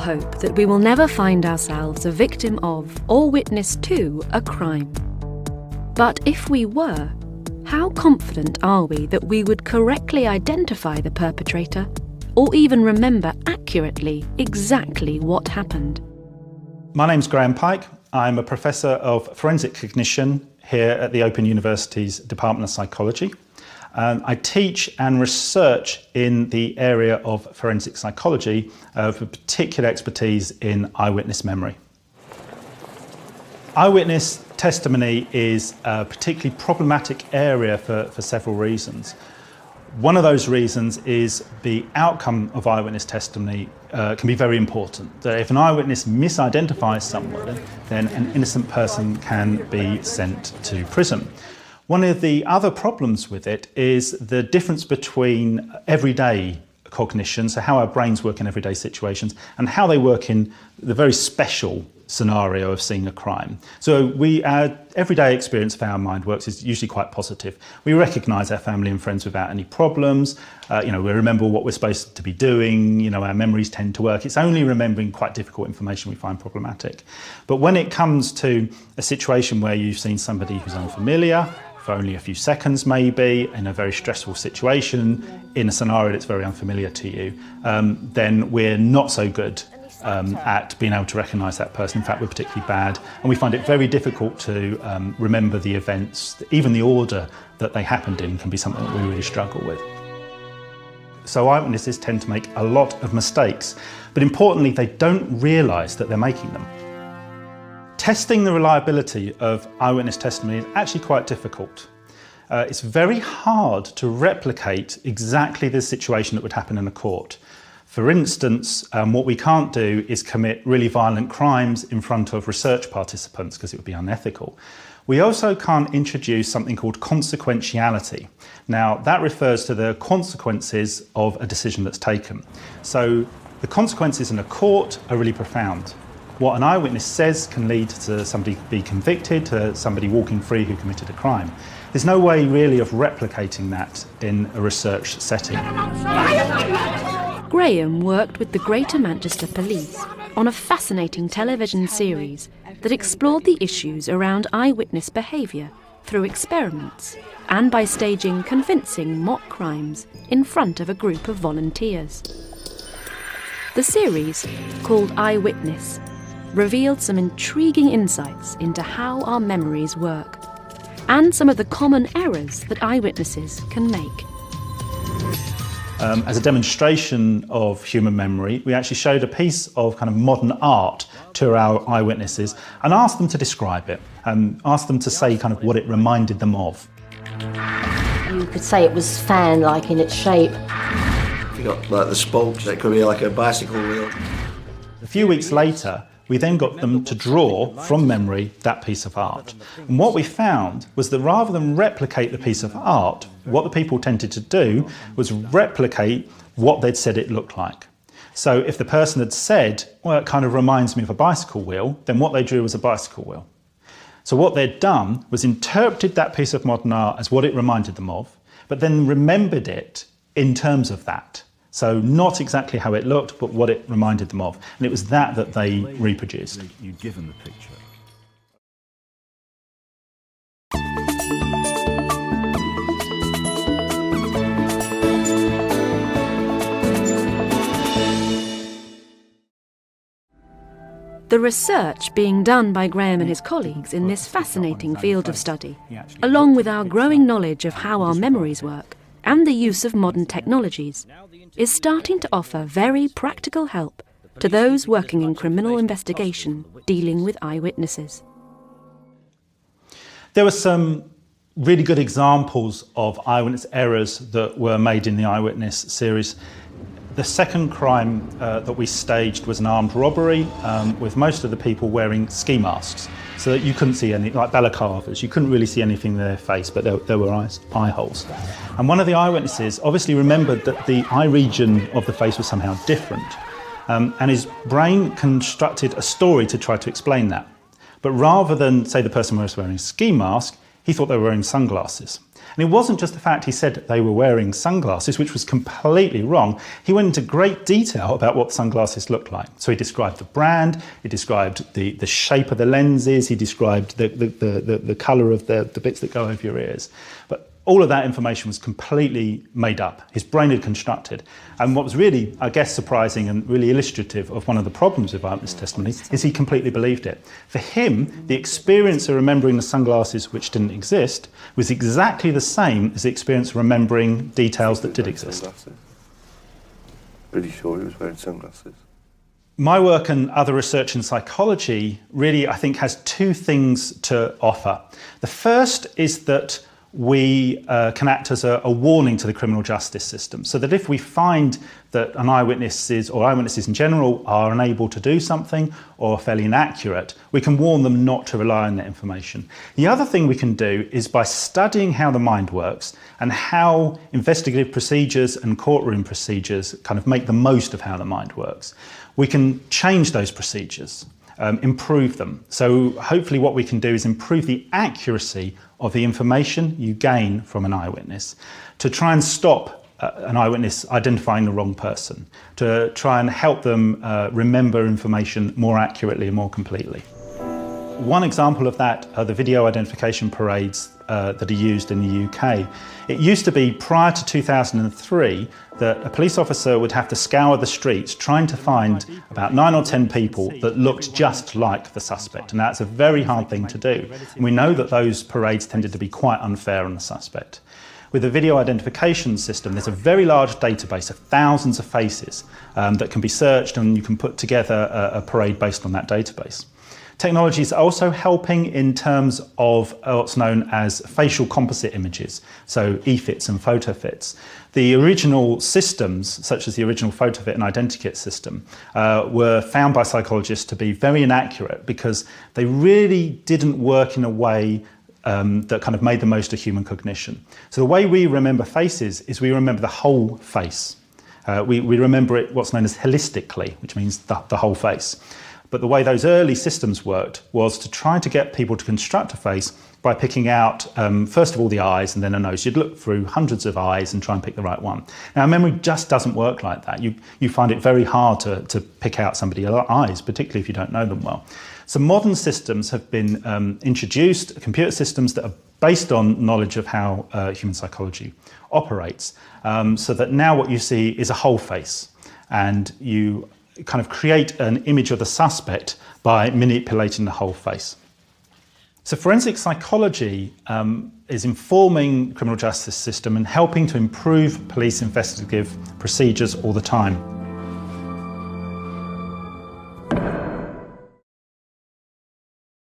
hope that we will never find ourselves a victim of or witness to a crime. But if we were, how confident are we that we would correctly identify the perpetrator or even remember accurately exactly what happened? My name's Graham Pike. I'm a Professor of Forensic Cognition here at the Open University's Department of Psychology. I teach and research in the area of forensic psychology with particular expertise in eyewitness memory. Eyewitness testimony is a particularly problematic area for several reasons. One of those reasons is the outcome of eyewitness testimony can be very important. That if an eyewitness misidentifies someone, then an innocent person can be sent to prison. One of the other problems with it is the difference between everyday cognition, so how our brains work in everyday situations, and how they work in the very special scenario of seeing a crime. So our everyday experience of how our mind works is usually quite positive. We recognise our family and friends without any problems. We remember what we're supposed to be doing. Our memories tend to work. It's only remembering quite difficult information we find problematic. But when it comes to a situation where you've seen somebody who's unfamiliar, for only a few seconds maybe, in a very stressful situation, in a scenario that's very unfamiliar to you, then we're not so good at being able to recognise that person. In fact, we're particularly bad, and we find it very difficult to remember the events. Even the order that they happened in can be something that we really struggle with. So eyewitnesses tend to make a lot of mistakes, but importantly, they don't realise that they're making them. Testing the reliability of eyewitness testimony is actually quite difficult. It's very hard to replicate exactly the situation that would happen in a court. For instance, what we can't do is commit really violent crimes in front of research participants because it would be unethical. We also can't introduce something called consequentiality. Now, that refers to the consequences of a decision that's taken. So the consequences in a court are really profound. What an eyewitness says can lead to somebody being convicted, to somebody walking free who committed a crime. There's no way really of replicating that in a research setting. Graham worked with the Greater Manchester Police on a fascinating television series that explored the issues around eyewitness behaviour through experiments and by staging convincing mock crimes in front of a group of volunteers. The series, called Eyewitness, revealed some intriguing insights into how our memories work and some of the common errors that eyewitnesses can make. As a demonstration of human memory, we actually showed a piece of kind of modern art to our eyewitnesses and asked them to describe it, and asked them to say kind of what it reminded them of. You could say it was fan-like in its shape. You got like the spokes, that could be like a bicycle wheel. A few weeks later, we then got them to draw from memory that piece of art. And what we found was that rather than replicate the piece of art, what the people tended to do was replicate what they'd said it looked like. So if the person had said, well, it kind of reminds me of a bicycle wheel, then what they drew was a bicycle wheel. So what they'd done was interpreted that piece of modern art as what it reminded them of, but then remembered it in terms of that. So not exactly how it looked, but what it reminded them of. And it was that they reproduced. You'd given the picture. The research being done by Graham and his colleagues in this fascinating field of study, along with our growing knowledge of how our memories work and the use of modern technologies, is starting to offer very practical help to those working in criminal investigation dealing with eyewitnesses. There were some really good examples of eyewitness errors that were made in the Eyewitness series. The second crime that we staged was an armed robbery with most of the people wearing ski masks, so that you couldn't see any, like balaclavas, you couldn't really see anything in their face, but there were eye holes. And one of the eyewitnesses obviously remembered that the eye region of the face was somehow different, and his brain constructed a story to try to explain that. But rather than say the person was wearing a ski mask, he thought they were wearing sunglasses. And it wasn't just the fact he said they were wearing sunglasses, which was completely wrong. He went into great detail about what sunglasses looked like. So he described the brand, he described the shape of the lenses, he described the colour of the bits that go over your ears. But all of that information was completely made up. His brain had constructed. And what was really, I guess, surprising and really illustrative of one of the problems with eyewitness testimony is he completely believed it. For him, the experience of remembering the sunglasses which didn't exist was exactly the same as the experience of remembering details that did exist. Really sure he was wearing sunglasses. My work and other research in psychology really, I think, has two things to offer. The first is that we can act as a warning to the criminal justice system, so that if we find that an eyewitnesses or eyewitnesses in general are unable to do something or are fairly inaccurate, we can warn them not to rely on that information. The other thing we can do is by studying how the mind works and how investigative procedures and courtroom procedures kind of make the most of how the mind works, we can change those procedures, improve them. So hopefully what we can do is improve the accuracy of the information you gain from an eyewitness, to try and stop an eyewitness identifying the wrong person, to try and help them remember information more accurately and more completely. One example of that are the video identification parades that are used in the UK. It used to be, prior to 2003, that a police officer would have to scour the streets trying to find about 9 or 10 people that looked just like the suspect, and that's a very hard thing to do. And we know that those parades tended to be quite unfair on the suspect. With the video identification system, there's a very large database of thousands of faces that can be searched, and you can put together a parade based on that database. Technology is also helping in terms of what's known as facial composite images, so e-fits and photo fits. The original systems, such as the original photo fit and identikit system, were found by psychologists to be very inaccurate because they really didn't work in a way that kind of made the most of human cognition. So the way we remember faces is we remember the whole face. We remember it what's known as holistically, which means the whole face. But the way those early systems worked was to try to get people to construct a face by picking out, first of all, the eyes and then a nose. You'd look through hundreds of eyes and try and pick the right one. Now, memory just doesn't work like that. You find it very hard to pick out somebody's eyes, particularly if you don't know them well. So modern systems have been introduced, computer systems that are based on knowledge of how human psychology operates, so that now what you see is a whole face, and you kind of create an image of the suspect by manipulating the whole face. So forensic psychology is informing criminal justice system and helping to improve police investigative procedures all the time.